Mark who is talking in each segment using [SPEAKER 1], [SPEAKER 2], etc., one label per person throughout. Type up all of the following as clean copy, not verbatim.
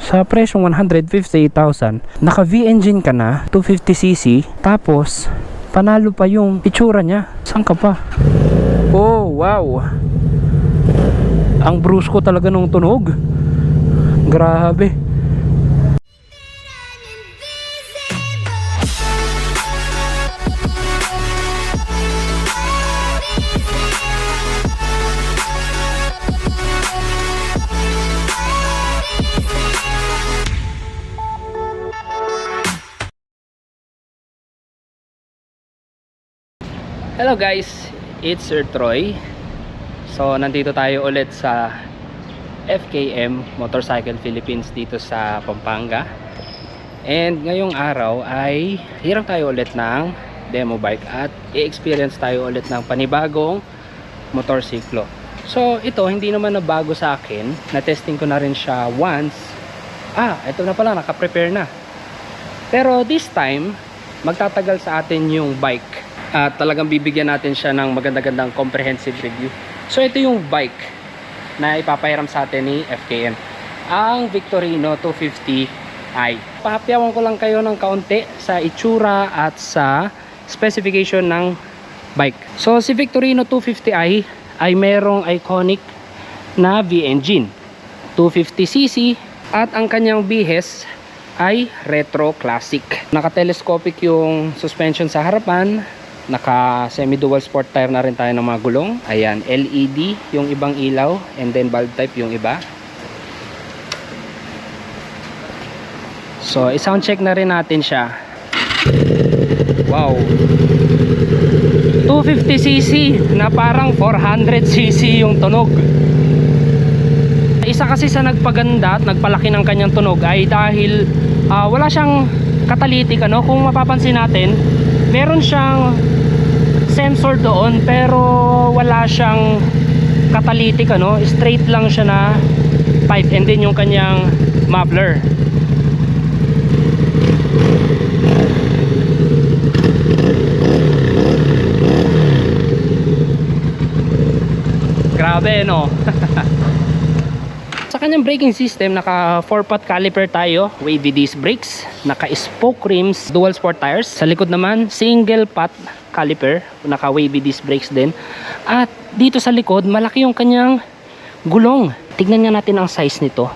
[SPEAKER 1] sa presyong 158,000, naka V-engine ka na, 250cc, tapos panalo pa yung itsura niya. Saan ka pa? Oh, wow! Ang brusko talaga nung tunog. Grabe. Hello guys, it's Sir Troy. So nandito tayo ulit sa FKM Motorcycle Philippines dito sa Pampanga. And ngayong araw ay hiram tayo ulit ng demo bike at i-experience tayo ulit ng panibagong motorsiklo. So ito hindi naman na bago sa akin, na-testing ko na rin siya once. Ito na pala, naka-prepare na. Pero this time magtatagal sa atin yung bike. At talagang bibigyan natin siya ng maganda-gandang comprehensive review. So ito yung bike na ipapahiram sa atin ni FKM, ang Victorino 250i. Pahapyawan ko lang kayo ng kaunti sa itsura at sa specification ng bike. So si Victorino 250i ay merong iconic na V-engine, 250cc, at ang kanyang bihes ay retro classic. Naka-telescopic yung suspension sa harapan. Naka semi dual sport tire na rin tayo ng mga gulong. Ayan, LED yung ibang ilaw, and then bulb type yung iba. So i-sound check na rin natin siya. Wow, 250cc na parang 400cc yung tunog. Isa kasi sa nagpaganda at nagpalaki ng kanyang tunog ay dahil wala siyang catalytic, ano? Kung mapapansin natin, meron siyang sensor doon pero wala siyang catalytic, ano? Straight lang siya na pipe, and then yung kanyang muffler. Grabe, no? Sa kanyang braking system, naka 4-pot caliper tayo, wavy disc brakes, naka spoke rims, dual sport tires. Sa likod naman, single pot caliper, naka wavy disc brakes din. At dito sa likod, malaki yung kanyang gulong. Tignan nga natin ang size nito.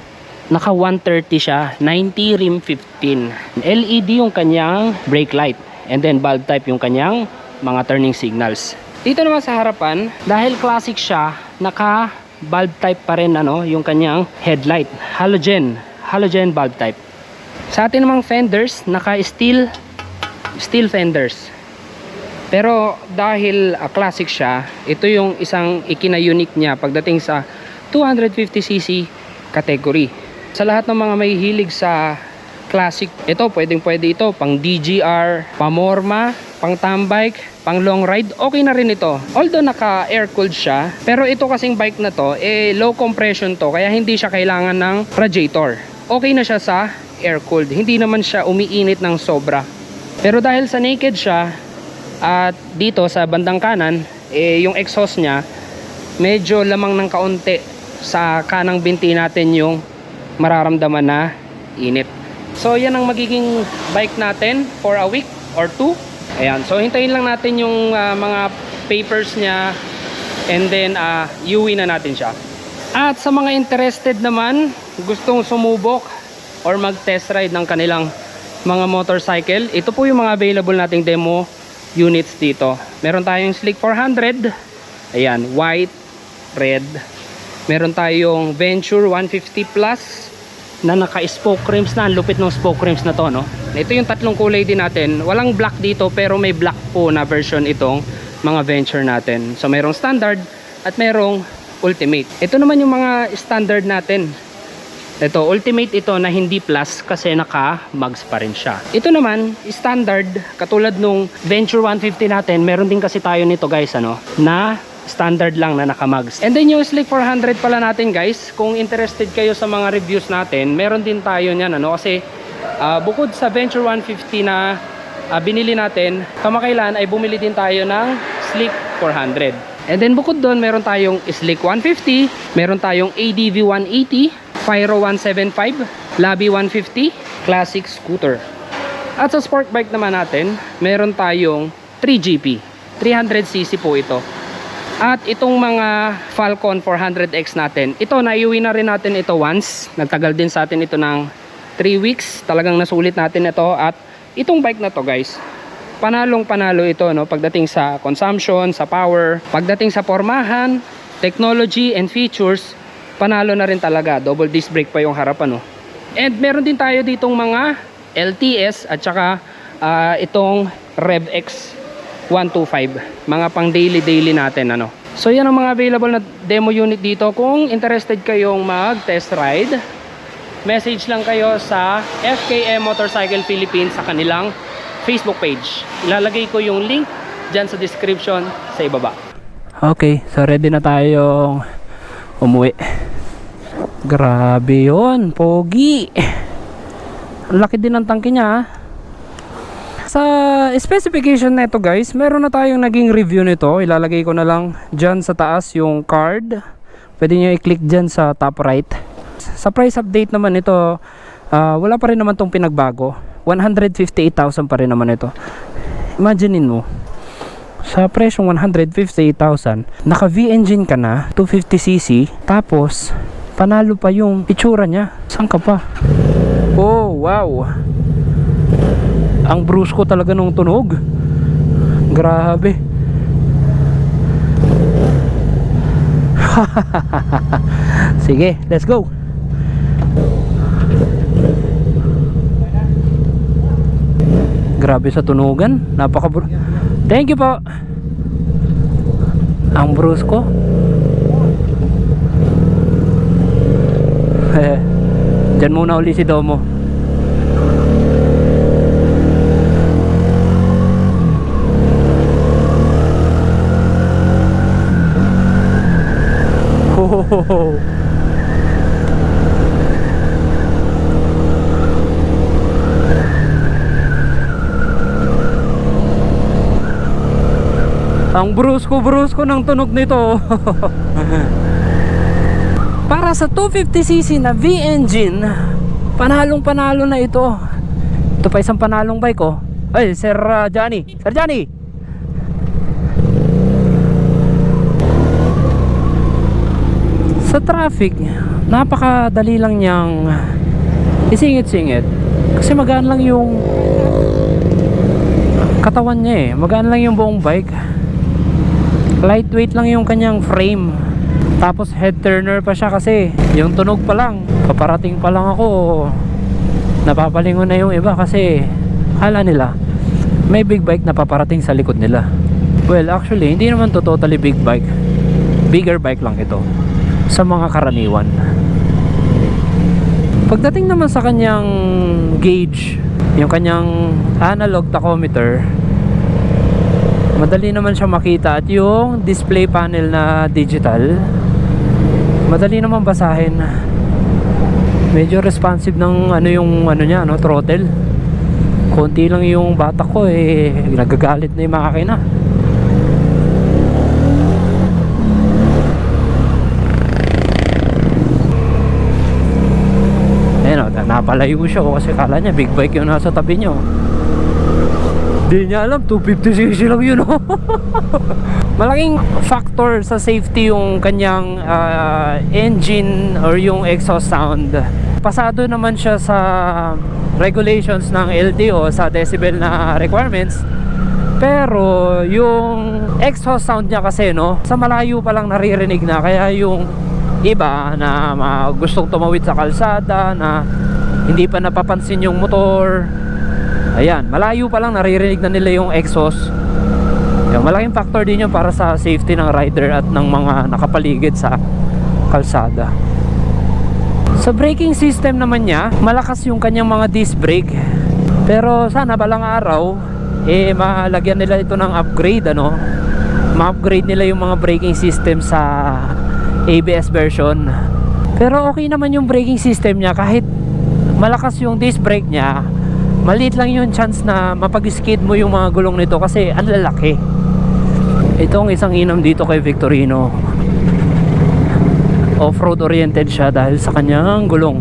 [SPEAKER 1] Naka 130 siya, 90 rim 15. LED yung kanyang brake light, and then bulb type yung kanyang mga turning signals. Dito naman sa harapan, dahil classic siya, naka bulb type pa rin, ano, yung kanyang headlight, halogen bulb type. Sa atin namang fenders, naka steel fenders. Pero dahil classic siya, ito yung isang ikina-unique niya pagdating sa 250cc category. Sa lahat ng mga may hilig sa classic, ito pwede ito pang DGR, pamorma, pang tambike, pang long ride, okay na rin ito. Although naka air cooled siya, pero ito kasing bike na to low compression to, kaya hindi siya kailangan ng radiator. Okay na siya sa air cooled, hindi naman siya umiinit ng sobra. Pero dahil sa naked siya, at dito sa bandang kanan, yung exhaust niya medyo lamang ng kaunti. Sa kanang binti natin yung mararamdaman na init. So yan ang magiging bike natin for a week or two. Ayan, so hintayin lang natin yung mga papers niya, and then iuwi na natin siya. At sa mga interested naman, gustong sumubok or mag test ride ng kanilang mga motorcycle, ito po yung mga available nating demo units dito. Meron tayong Slick 400, ayan, white, red. Meron tayong Venture 150 Plus na naka-spoke rims na. Ang lupit ng spoke rims na to, no? Ito yung tatlong kulay din natin. Walang black dito, pero may black po na version itong mga Venture natin. So merong standard at merong ultimate. Ito naman yung mga standard natin. Ito, ultimate ito na hindi plus kasi naka-mugs pa rin siya. Ito naman, standard, katulad nung Venture 150 natin, meron din kasi tayo nito guys, ano, na standard lang na naka-mugs. And then yung Slick 400 pala natin guys, kung interested kayo sa mga reviews natin, meron din tayo niyan, ano, kasi bukod sa Venture 150 na binili natin, kamakailan ay bumili din tayo ng Slick 400. And then bukod doon, meron tayong Slick 150, meron tayong ADV 180, Pyro 175, Labi 150 classic scooter. At sa sport bike naman natin, meron tayong 3GP, 300cc po ito. At itong mga Falcon 400X natin, ito naiuwi na rin natin ito once. Nagtagal din sa atin ito ng 3 weeks. Talagang nasulit natin ito. At itong bike na to guys, panalong panalo ito, no? Pagdating sa consumption, sa power, pagdating sa pormahan, technology and features, panalo na rin talaga. Double disc brake pa yung harapan, no? And meron din tayo ditong mga LTS at saka itong RevX 125, mga pang daily natin, ano. So yan ang mga available na demo unit dito. Kung interested kayong mag test ride, message lang kayo sa FKM Motorcycle Philippines sa kanilang Facebook page. Ilalagay ko yung link dyan sa description sa ibaba. Okay, so ready na tayong umuwi. Grabe yun, pogi. Ang laki din ng tangke niya. Sa specification na ito guys, meron na tayong naging review nito. Ilalagay ko na lang dyan sa taas yung card. Pwede nyo i-click dyan sa top right. Sa price update naman ito, wala pa rin naman tong pinagbago. 158,000 pa rin naman ito. Imaginein mo, sa presyong 158,000, naka V-engine ka na, 250cc, tapos panalo pa yung itsura niya. Saan ka pa? Oh, wow! Ang brusko talaga nung tunog. Grabe. Sige, let's go. Grabe sa tunugan. Thank you po. Ang brusko. Diyan muna uli si Domo. Ang brusko ng tunog nito. Para sa 250cc na V-engine, panalong panalo na ito. Ito pa isang panalong bike, oh. Ay, Sir Johnny. Sir Johnny. Sa traffic, napakadali lang niyang isingit-singit. Kasi magaan lang yung katawan niya, eh. Magaan lang yung buong bike. Lightweight lang yung kanyang frame. Tapos head turner pa siya kasi yung tunog pa lang, paparating pa lang ako, napapalingon na yung iba kasi akala nila may big bike na paparating sa likod nila. Well, actually, hindi naman to totally big bike. Bigger bike lang ito sa mga karaniwan. Pagdating naman sa kanyang gauge, yung kanyang analog tachometer, madali naman siya makita. At yung display panel na digital, madali naman basahin. Medyo responsive ng niya, throttle. Konti lang yung batak ko, nagagalit na yung makina. Napalayo siya kasi kala niya big bike yung nasa tabi niyo. Di niya alam 250cc lang yun. Malaking factor sa safety yung kanyang engine or yung exhaust sound. Pasado naman siya sa regulations ng LTO sa decibel na requirements. Pero yung exhaust sound niya kasi sa malayo pa lang naririnig na. Kaya yung iba na gustong tumawid sa kalsada na hindi pa napapansin yung motor, ayan, malayo pa lang naririnig na nila yung exhaust. Yung malaking factor din yun para sa safety ng rider at ng mga nakapaligid sa kalsada. Sa braking system naman niya, malakas yung kanyang mga disc brake. Pero sana balang araw malagyan nila ito ng upgrade, ma-upgrade nila yung mga braking system sa ABS version. Pero okay naman yung braking system niya. Kahit malakas yung disc brake niya, maliit lang yung chance na mapag-skid mo yung mga gulong nito kasi ang lalaki. Itong isang inam dito kay Victorino, off-road oriented siya dahil sa kanyang gulong.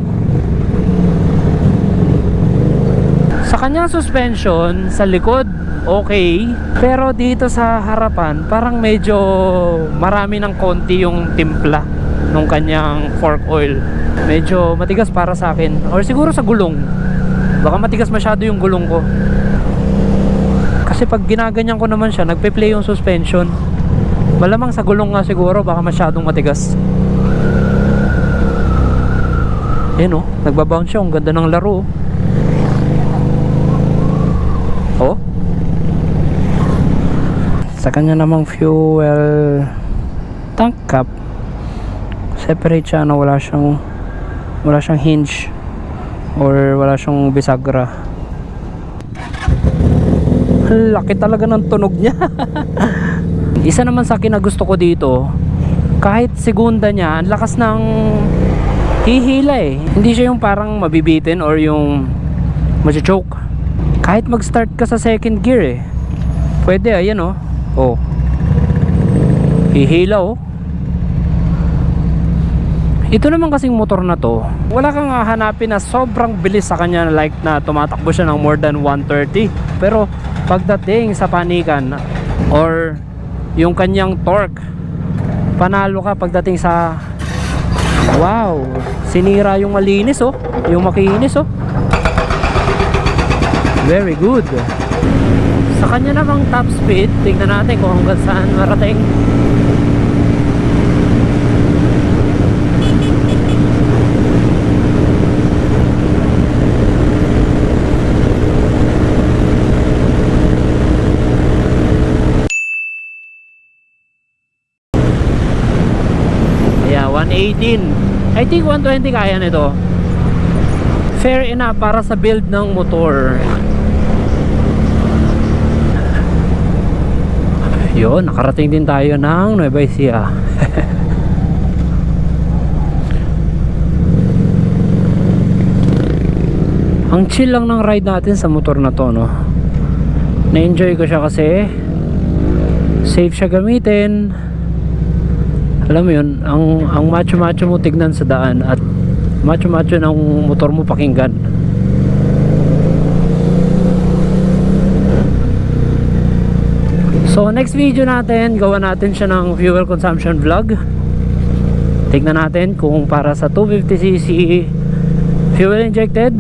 [SPEAKER 1] Sa kanyang suspension sa likod okay, pero dito sa harapan parang medyo marami ng konti yung timpla nung kanyang fork oil. Medyo matigas para sa akin, or siguro sa gulong, baka matigas masyado yung gulong ko. Kasi pag ginaganyan ko naman siya, nagpe-play yung suspension. Malamang sa gulong nga siguro, baka masyadong matigas. Yan o, nagbabounce siya. Ang ganda ng laro. Oh, sa kanya namang fuel tank cap, separate siya na wala siyang hinge or wala siyang bisagra. Laki talaga ng tunog niya. Isa naman sa akin na gusto ko dito, kahit segunda niya, ang lakas ng hihila eh. Hindi siya yung parang mabibitin or yung macho-choke. Kahit mag-start ka sa second gear eh, pwede. Ayan oh. Oh, hihila oh. Ito naman kasing motor na to, wala kang hahanapin na sobrang bilis sa kanya, like na tumatakbo siya ng more than 130. Pero pagdating sa panikan or yung kanyang torque, panalo ka pagdating sa, wow, sinira yung malinis oh, yung makinis oh. Very good. Sa kanya namang top speed, tingnan natin kung hanggang saan marating. Ayan, 118. I think 120 kaya nito. Fair enough para sa build ng motor. Yun, nakarating din tayo ng Nueva Ecija. Ang chill lang ng ride natin sa motor na to, no? Na-enjoy ko siya kasi safe siya gamitin. Alam mo yun, ang macho-macho mo tignan sa daan at macho-macho ng motor mo pakinggan. So next video natin, gawa natin siya ng fuel consumption vlog. Tignan natin kung para sa 250cc fuel injected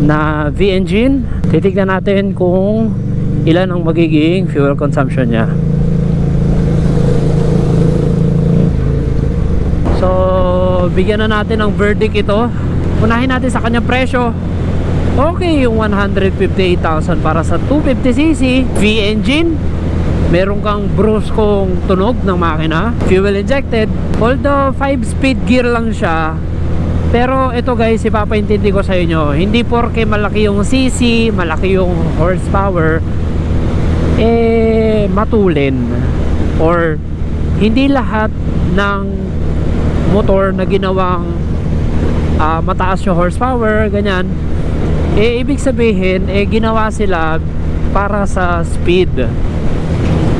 [SPEAKER 1] na V-engine, titignan natin kung ilan ang magiging fuel consumption niya. So bigyan na natin ng verdict ito. Unahin natin sa kanyang presyo. Okay yung 158,000 para sa 250cc V-engine. Meron kang bruskong tunog ng makina, fuel injected. Although 5-speed gear lang siya, pero ito guys, ipapaintindi ko sa inyo, hindi porke malaki yung cc, malaki yung horsepower, eh matulin. Or hindi lahat ng motor na ginawang mataas yung horsepower, ganyan, eh ibig sabihin ginawa sila para sa speed.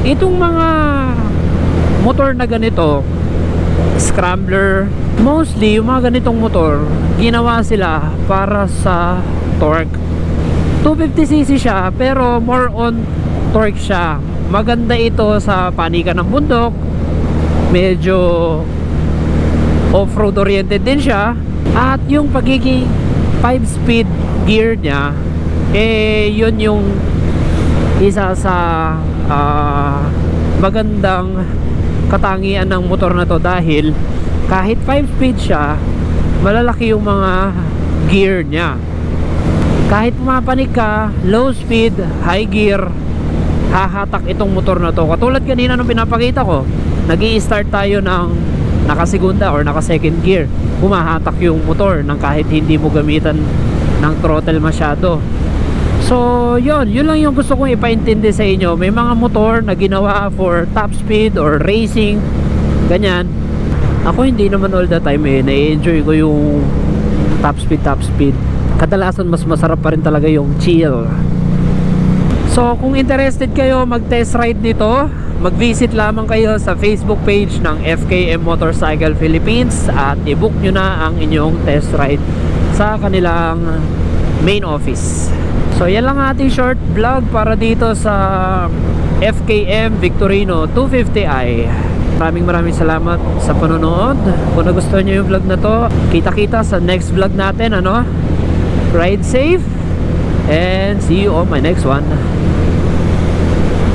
[SPEAKER 1] Itong mga motor na ganito, scrambler, mostly yung mga ganitong motor, ginawa sila para sa torque. 250cc siya, pero more on torque siya. Maganda ito sa panikan ng bundok, medyo off-road oriented din siya. At yung pagiging 5-speed gear niya, yun yung isa sa magandang katangian ng motor na to, dahil kahit 5-speed siya, malalaki yung mga gear niya. Kahit pumapanik ka, low speed, high gear, hahatak itong motor na to. Katulad kanina nung pinapakita ko, nag-i-start tayo ng naka-segunda or naka-second gear, humahatak yung motor ng kahit hindi mo gamitan ng throttle masyado. So yun lang yung gusto kong ipaintindi sa inyo. May mga motor na ginawa for top speed or racing, ganyan. Ako hindi naman all the time na-enjoy ko yung top speed. Kadalasan mas masarap pa rin talaga yung chill. So kung interested kayo mag-test ride nito, mag-visit lamang kayo sa Facebook page ng FKM Motorcycle Philippines at i-book nyo na ang inyong test ride sa kanilang main office.
[SPEAKER 2] So yan lang ating short vlog para dito sa FKM Victorino 250i. Maraming salamat sa panonood. Kung nagustuhan nyo yung vlog na to, kita-kita sa next vlog natin, ano? Ride safe and see you on my next one.